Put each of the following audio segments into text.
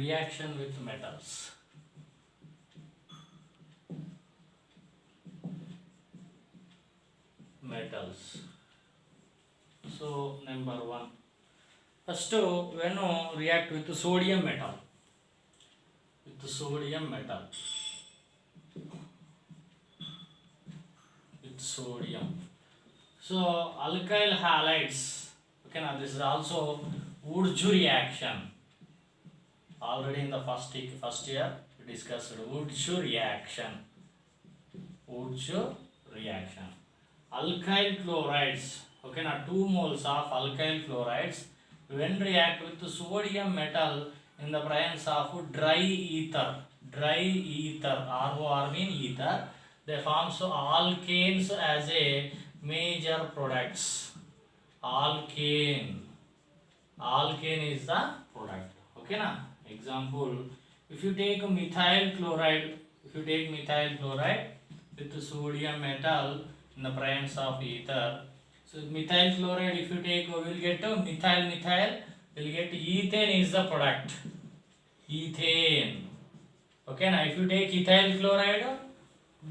reaction with metals. So number 1, first when react with sodium metal, with sodium, so alkyl halides, okay, now this is also Wurtz reaction. Already in the first year we discussed Wurtz reaction. Alkyl chlorides, okay, now 2 moles of alkyl chlorides when react with sodium metal in the presence of dry ether, ROR mean ether, they form so alkanes as a major products. Alkane is the product, okay na. Example, if you take methyl chloride with sodium metal in the presence of ether, so methyl chloride if you take, we will get methyl, will get ethane is the product, ethane, okay na. If you take ethyl chloride,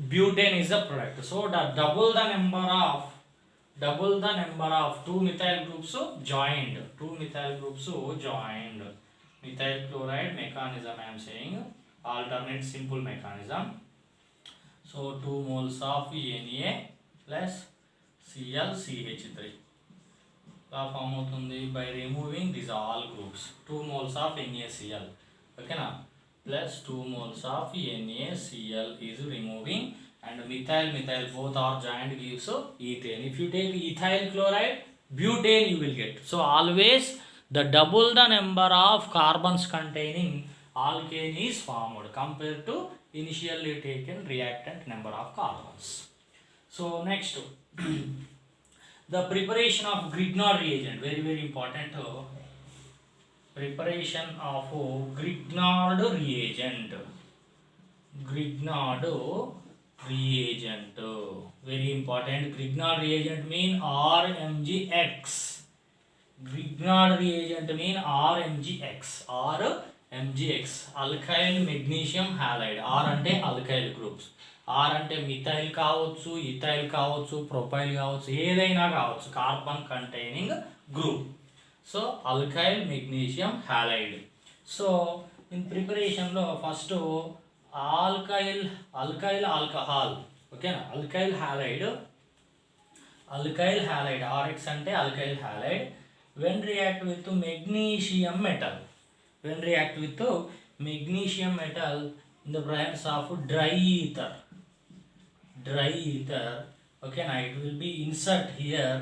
butane is the product. So double the number of 2 methyl groups joined. Methyl chloride mechanism I am saying, alternate simple mechanism. So 2 moles of Na plus ClCH3 la form avutundi by removing these all groups. 2 moles of NaCl, okay na, plus 2 moles of NaCl is removing, and methyl both are joined gives ethane. If you take ethyl chloride, butane you will get. So always the double the number of carbons containing alkane is formed compared to initially taken reactant number of carbons. So next the preparation of Grignard reagent, very important. Preparation of Grignard reagent, very important. Grignard reagent mean RMgX. alkyl magnesium halide. R అంటే alkyl groups, R అంటే methyl కావచ్చు, ethyl కావచ్చు, propyl కావచ్చు, ఏదైనా కావచ్చు, carbon containing group. So alkyl magnesium halide. So in preparation లో first alkyl alcohol, ఓకేనా, alkyl halide, RX అంటే alkyl halide, when react with magnesium metal, in the presence of dry ether, okay, now it will be insert here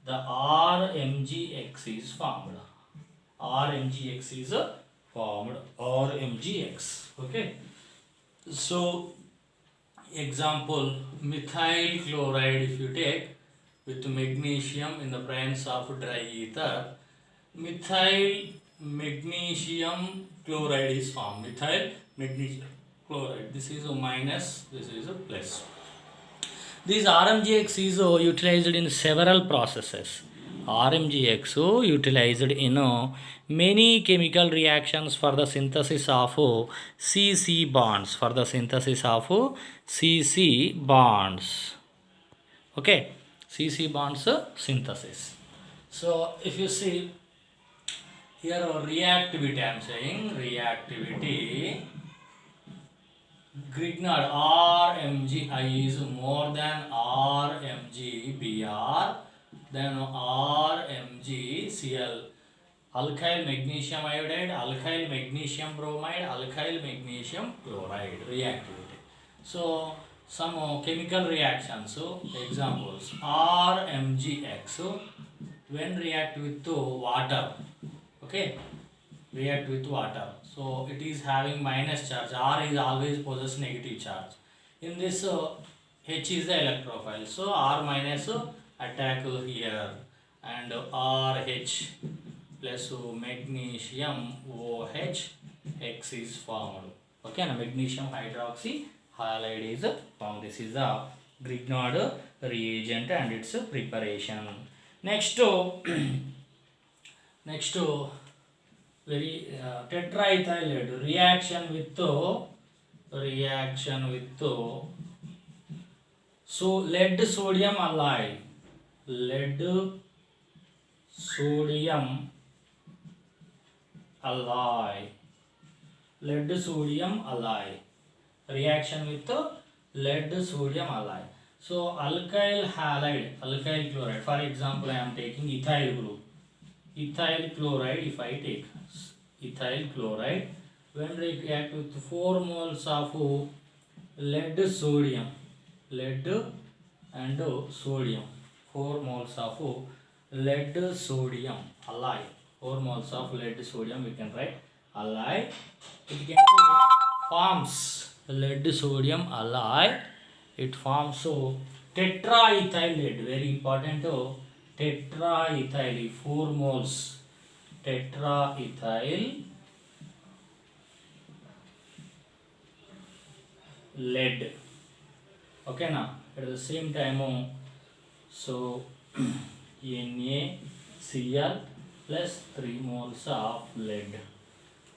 the RMgX is formed. RMgX, okay. So example, methyl chloride if you take with magnesium in the presence of dry ether, methyl magnesium chloride is formed. Methyl magnesium chloride, this is a minus, this is a plus. This RMgX is utilized in several processes. RMgX utilized in many chemical reactions for the synthesis of CC bonds, okay, CC bonds synthesis. So if you see here reactivity, I am saying reactivity, Grignard RMgI is more than RMgBr, then RMgCl, alkyl magnesium iodide, alkyl magnesium bromide, alkyl magnesium chloride reactivity. So some chemical reactions, so examples, RMgX when react with water, okay, react with water, so it is having minus charge, R is always possess negative charge. In this H is the electrophile, so R minus attack here, and RH plus magnesium OH X is formed, okay, and magnesium hydroxy halide is formed. This is the Grignard reagent and its preparation. Next very tetraethyl lead reaction with so lead sodium alloy, lead sodium alloy, lead sodium alloy reaction with lead sodium alloy. So alkyl halide, alkyl chloride, for example I am taking ethyl group, ethyl chloride. If I take ethyl chloride, when they react with 4 moles of lead sodium, lead and sodium, 4 moles of lead sodium alloy, 4 moles of lead sodium we can write alloy, it can forms lead sodium alloy, it forms tetraethyl lead, very important tetraethyl, 4 moles tetraethyl lead. Okay now at the same time so NaCl plus 3 moles of lead,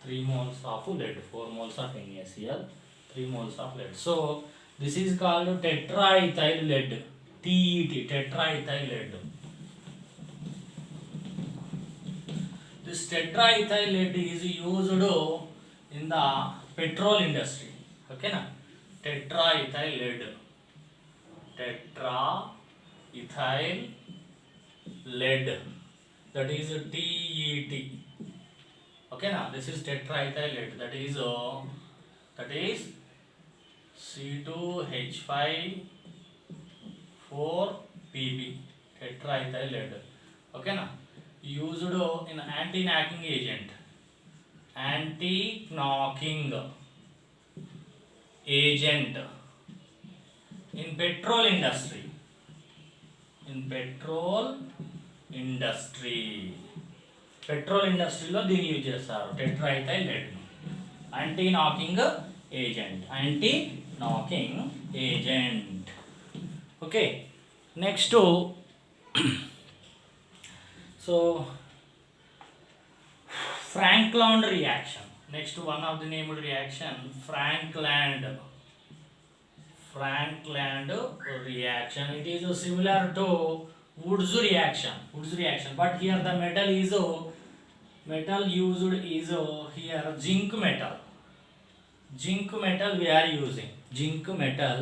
3 moles of lead, 4 moles of NaCl, 3 moles of lead. So this is called tetraethyl lead, TET, tetraethyl lead. This tetraethyl lead is used in the petrol industry. Okay na, tetraethyl lead, tetraethyl lead, that is TET. Okay na, this is tetraethyl lead, that is C2H5 4Pp, tetraethyl lead. Okay na, used in anti-knocking agent, anti-knocking agent in petrol industry, in petrol industry, petrol industry lo దీన్ని use చేస్తారు tetraethyl lead, anti knocking agent, anti knocking agent. Okay, next so Frankland reaction, next one of the named reaction, Frankland reaction. It is similar to Woods reaction, but here the metal is used is here zinc metal we are using, zinc metal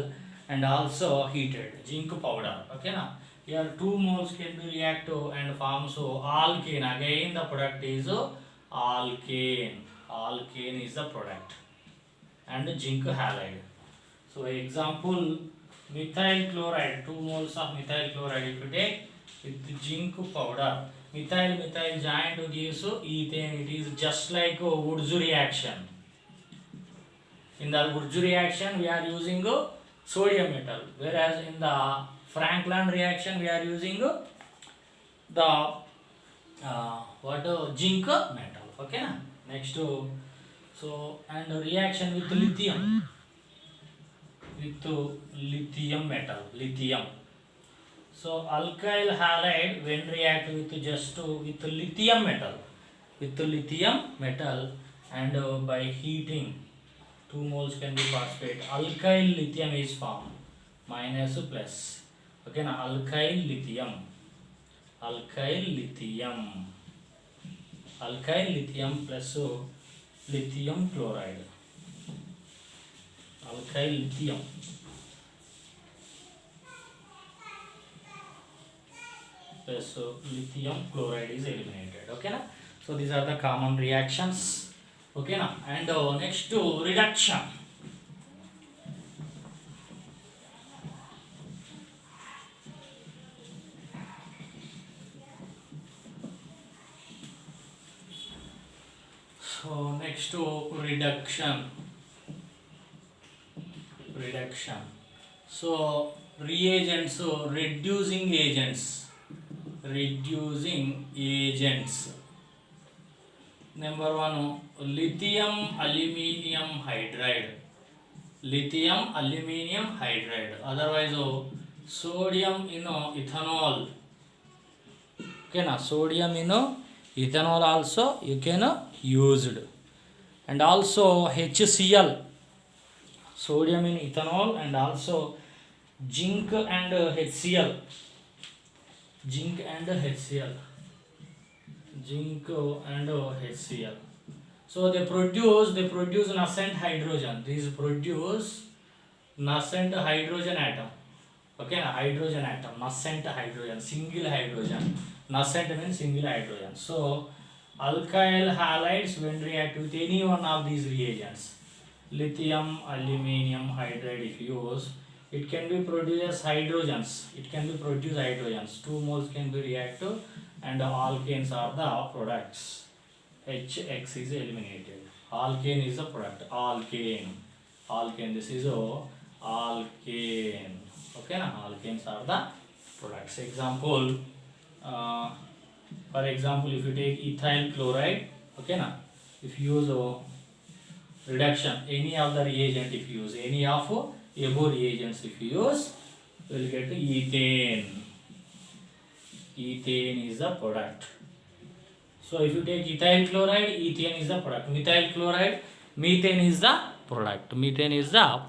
and also heated zinc powder. Okay na, here 2 moles can be react and form so alkane, again the product is alkane is the product, and zinc halide. So example, methyl chloride, 2 moles of methyl chloride if you take with zinc powder, methyl joined gives ethane. It is just like Woods reaction. In the Woods reaction we are using sodium metal, whereas in the Frankland reaction we are using the zinc metal. Okay na, next so and reaction with lithium metal, lithium. So alkyl halide when react with just with lithium metal and by heating 2 moles can be phosphate, alkyl lithium is formed, minus plus. Okay na, alkyl lithium plus lithium chloride, alkyl lithium plus lithium chloride is eliminated. Okay na, so these are the common reactions. Okay na, and next to reduction. So next to reduction. So reagents, so reducing agents. Number 1, lithium aluminium hydride, otherwise sodium ethanol. Okay na, sodium ethanol also you can used. And also HCl, sodium in ethanol, and also zinc and HCl, zinc and HCl, zinc and HCl. So they produce nascent hydrogen. These produce nascent hydrogen atom. Okay, hydrogen atom, nascent hydrogen, single hydrogen. Nascent means single hydrogen. So alkyl halides, when react with any one of these reagents, lithium aluminum hydride if use, it can be produced as hydrogens. It can be produced hydrogens. 2 moles can be reacted, and alkanes are the products. HX is eliminated. Alkane is the product. Alkane. This is alkane. Okay, na? Alkanes are the products. Example. For example, if you take ethyl chloride, okay, na? If you use reduction, any of the reagent, if you use any of above reagents, if you use, you will get ethane. Ethane is the product. So if you take ethyl chloride, ethane is the product. Methyl chloride, methane is the product. Methane is the